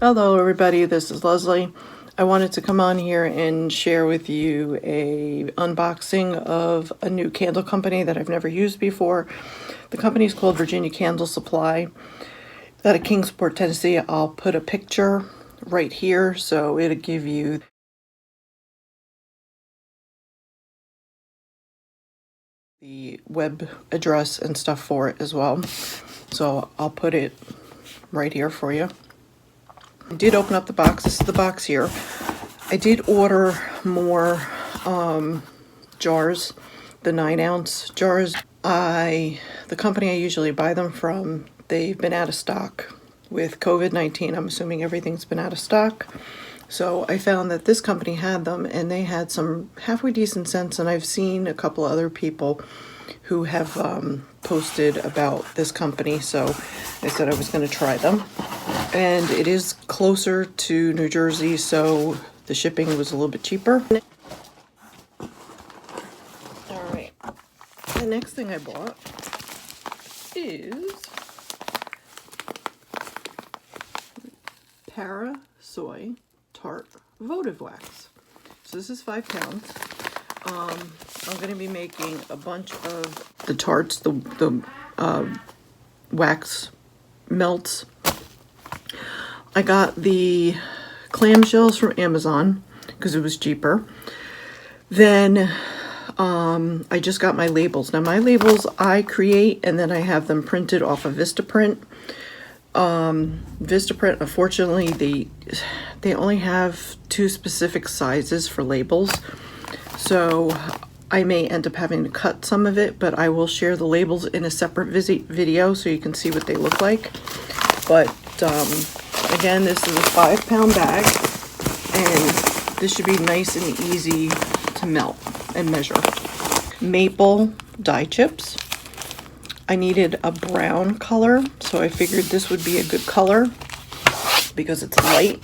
Hello everybody, this is Leslie. I wanted to come on here and share with you a unboxing of a new candle company that I've never used before. The company is called Virginia Candle Supply. Out of Kingsport, Tennessee. I'll put a picture right here so it'll give you the web address and stuff for it as well. So I'll put it right here for you. I did open up the box. This is the box here. I did order more jars, the 9-ounce jars. The company I usually buy them from, they've been out of stock. With COVID-19, I'm assuming everything's been out of stock. So I found that this company had them, and they had some halfway decent scents, and I've seen a couple other people who have posted about this company, so I said I was going to try them. And it is closer to New Jersey, so the shipping was a little bit cheaper. All right, the next thing I bought is Soy Tart votive wax. So this is 5 pounds. I'm going to be making a bunch of the tarts, the wax melts. I got the clamshells from Amazon because it was cheaper. Then I just got my labels. Now my labels I create and then I have them printed off of Vistaprint. Vistaprint, unfortunately, they only have 2 specific sizes for labels, so I may end up having to cut some of it, but I will share the labels in a separate video so you can see what they look like. But again, this is a 5-pound bag, and this should be nice and easy to melt and measure. Maple dye chips. I needed a brown color, so I figured this would be a good color because it's light,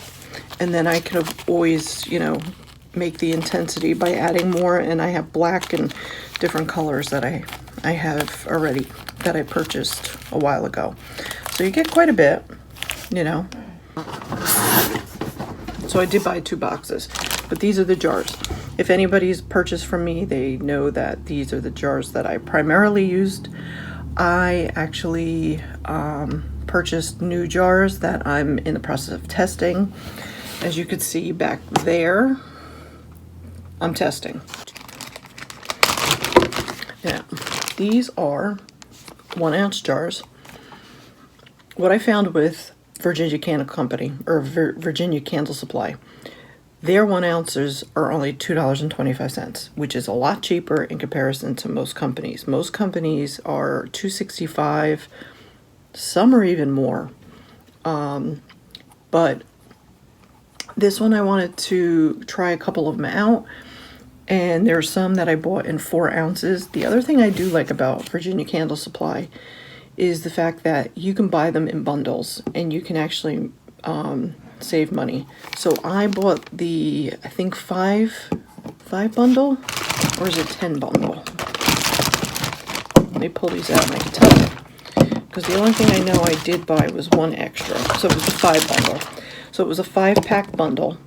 and then I could always, make the intensity by adding more, and I have black and different colors that I have already that I purchased a while ago. So you get quite a bit, So I did buy 2 boxes, but these are the jars. If anybody's purchased from me, they know that these are the jars that I primarily used. I actually purchased new jars that I'm in the process of testing. As you could see back there, I'm testing. Now, these are 1-ounce jars. What I found with Virginia Candle Company, or Virginia Candle Supply, their 1 ounces are only $2.25, which is a lot cheaper in comparison to most companies. Most companies are $2.65, some are even more. But this one I wanted to try a couple of them out, and there's some that I bought in 4 ounces. The other thing I do like about Virginia Candle Supply is the fact that you can buy them in bundles, and you can actually save money. So I bought the, I think 5 bundle, or is it 10 bundle? Let me pull these out and I can tell you. Because the only thing I know I did buy was 1 extra. So it was a 5 bundle. So it was a 5-pack bundle.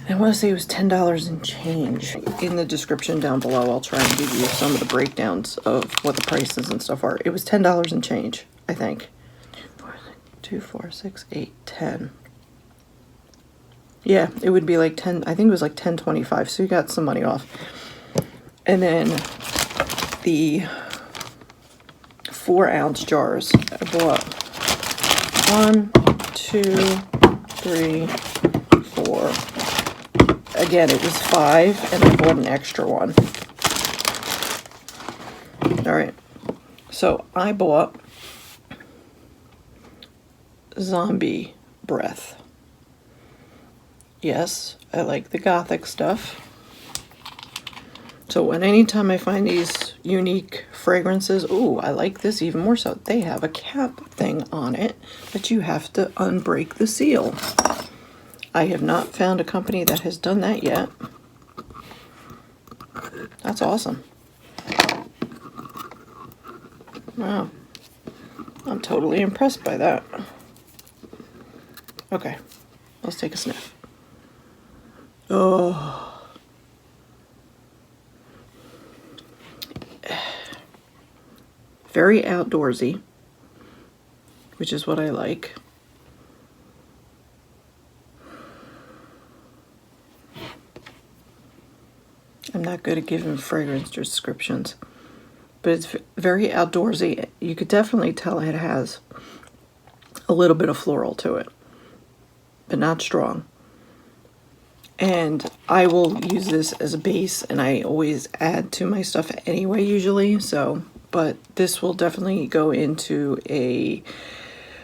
I want to say it was $10 and change. In the description down below, I'll try and give you some of the breakdowns of what the prices and stuff are. It was $10 and change, I think. 2, 4, 6, 8, 10. Yeah, it would be like 10. I think it was like $10.25. So you got some money off. And then the 4-ounce jars. I bought 1, 2, 3, 4. Again, it was 5, and I bought an extra one. All right. So I bought Zombie Breath. Yes, I like the gothic stuff. So anytime I find these unique fragrances, ooh, I like this even more so. They have a cap thing on it that you have to unbreak the seal. I have not found a company that has done that yet. That's awesome. Wow. I'm totally impressed by that. Okay, let's take a sniff. Oh. Very outdoorsy, which is what I like. I'm not good at giving fragrance descriptions, but it's very outdoorsy. You could definitely tell it has a little bit of floral to it, but not strong. And I will use this as a base, and I always add to my stuff anyway, usually. So, but this will definitely go into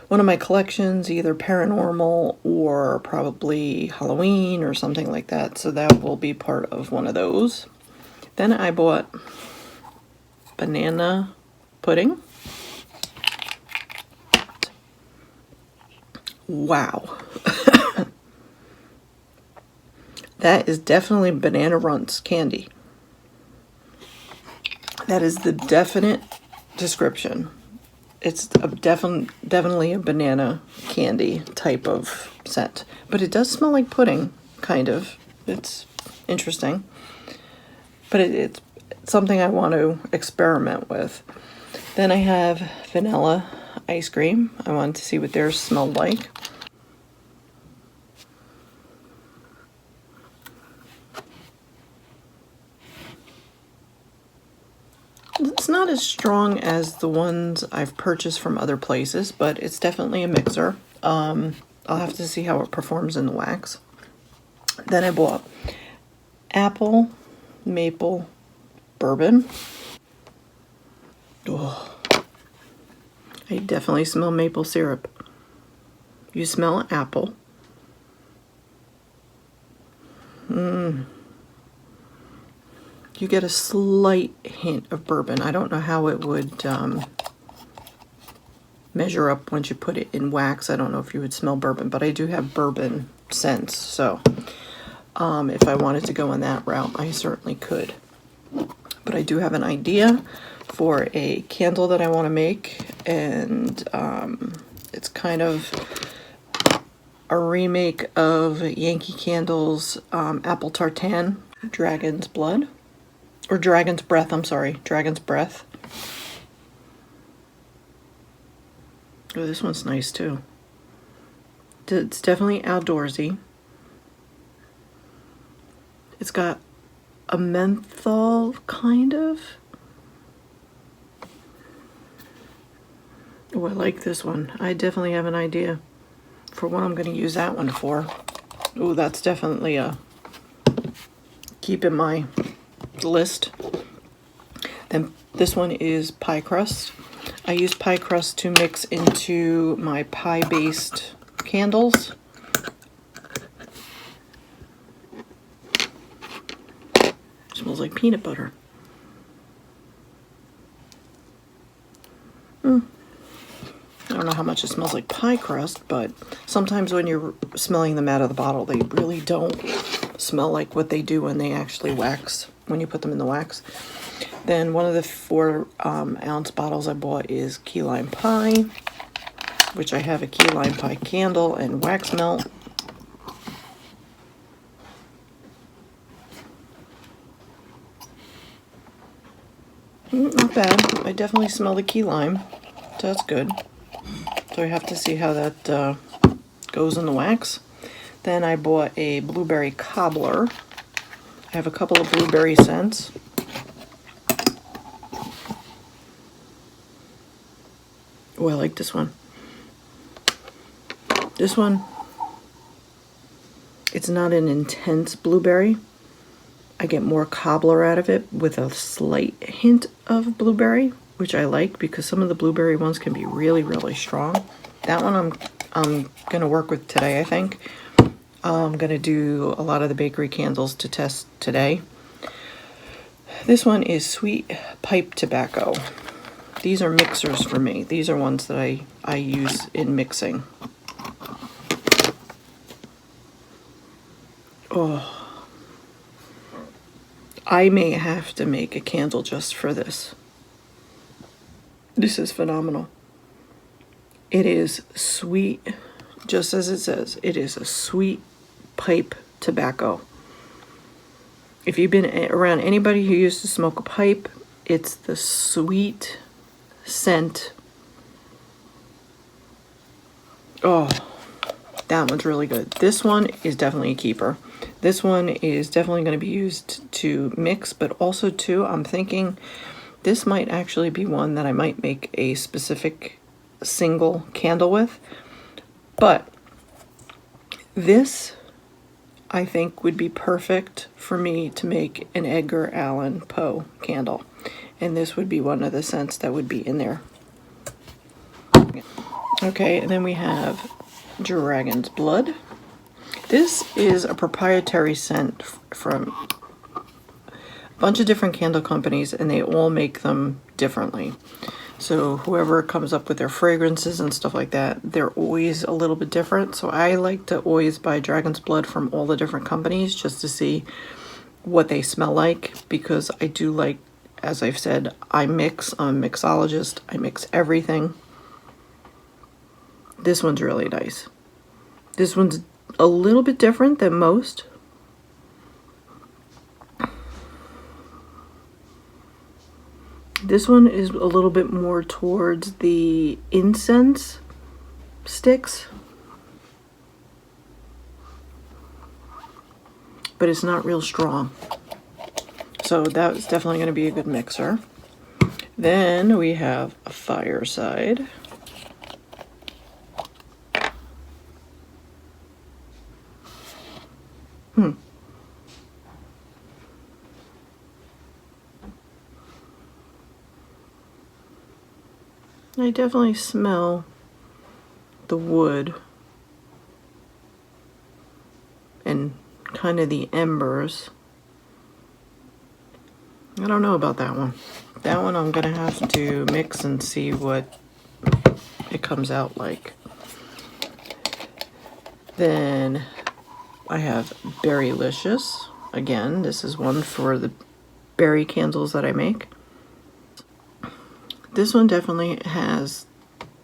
one of my collections, either paranormal or probably Halloween or something like that. So that will be part of one of those. Then I bought banana pudding. Wow. That is definitely Banana Runts candy. That is the definite description. It's definitely a banana candy type of scent. But it does smell like pudding, kind of. It's interesting. But it's something I want to experiment with. Then I have vanilla ice cream. I wanted to see what theirs smelled like. It's not as strong as the ones I've purchased from other places, but it's definitely a mixer. I'll have to see how it performs in the wax. Then I bought apple, maple, bourbon. Oh, I definitely smell maple syrup. You smell apple. You get a slight hint of bourbon. I don't know how it would measure up once you put it in wax. I don't know if you would smell bourbon, but I do have bourbon scents. So if I wanted to go in that route, I certainly could. But I do have an idea for a candle that I want to make, and it's kind of a remake of Yankee Candle's Apple Tartan, Dragon's Blood. Or Dragon's Breath, I'm sorry. Dragon's Breath. Oh, this one's nice too. It's definitely outdoorsy. It's got a menthol, kind of. Oh, I like this one. I definitely have an idea for what I'm going to use that one for. Oh, that's definitely a keep in my list. Then this one is pie crust. I use pie crust to mix into my pie-based candles. Smells like peanut butter. I don't know how much it smells like pie crust, but sometimes when you're smelling them out of the bottle, they really don't smell like what they do when they actually wax, when you put them in the wax. Then one of the 4-ounce bottles I bought is key lime pie, which I have a key lime pie candle and wax melt. Not bad. I definitely smell the key lime, so that's good. So I have to see how that goes in the wax. Then I bought a blueberry cobbler. I have a couple of blueberry scents. Oh, I like this one. This one, it's not an intense blueberry. I get more cobbler out of it with a slight hint of blueberry, which I like because some of the blueberry ones can be really, really strong. That one I'm gonna work with today, I think. I'm gonna do a lot of the bakery candles to test today. This one is sweet pipe tobacco. These are mixers for me. These are ones that I use in mixing. Oh, I may have to make a candle just for this. This is phenomenal. It is sweet just as it says, it is a sweet pipe tobacco. If you've been around anybody who used to smoke a pipe, it's the sweet scent. Oh, that one's really good. This one is definitely a keeper. This one is definitely going to be used to mix, but also too, I'm thinking this might actually be one that I might make a specific single candle with. But this, I think, would be perfect for me to make an Edgar Allan Poe candle. And this would be one of the scents that would be in there. Okay, and then we have Dragon's Blood. This is a proprietary scent from a bunch of different candle companies, and they all make them differently. So whoever comes up with their fragrances and stuff like that, they're always a little bit different. So I like to always buy Dragon's Blood from all the different companies just to see what they smell like, because I do like, as I've said, I'm a mixologist. I mix everything. This one's really nice. This one's a little bit different than most. This one is a little bit more towards the incense sticks, but it's not real strong. So that's definitely going to be a good mixer. Then we have a Fireside. I definitely smell the wood and kind of the embers. I don't know about that one. That one I'm gonna have to mix and see what it comes out like. Then I have Berrylicious. Again, this is one for the berry candles that I make. This one definitely has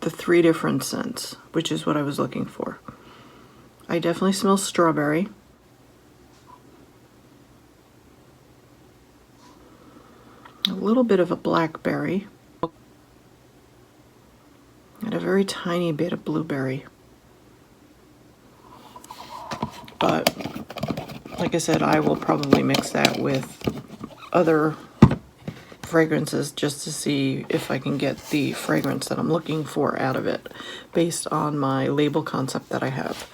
the 3 different scents, which is what I was looking for. I definitely smell strawberry. A little bit of a blackberry. And a very tiny bit of blueberry. But, like I said, I will probably mix that with other fragrances just to see if I can get the fragrance that I'm looking for out of it based on my label concept that I have.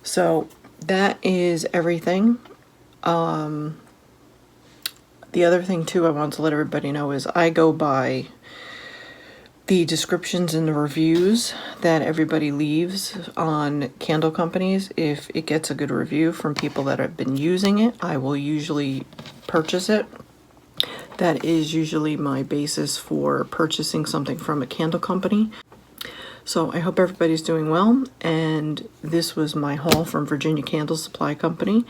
So that is everything. The other thing too I want to let everybody know is I go by the descriptions and the reviews that everybody leaves on candle companies. If it gets a good review from people that have been using it, I will usually purchase it. That is usually my basis for purchasing something from a candle company. So I hope everybody's doing well, and this was my haul from Virginia Candle Supply Company.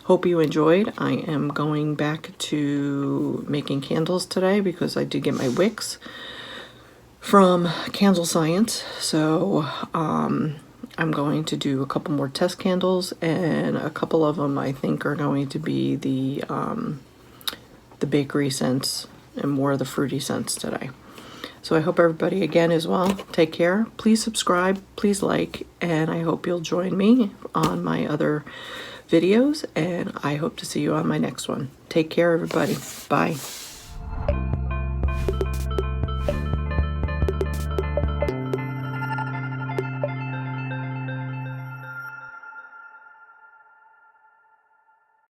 Hope you enjoyed. I am going back to making candles today because I did get my wicks from Candle Science. So I'm going to do a couple more test candles, and a couple of them I think are going to be the bakery scents and more of the fruity scents today. So I hope everybody again is well. Take care. Please subscribe, please like, and I hope you'll join me on my other videos, and I hope to see you on my next one. Take care, everybody. Bye.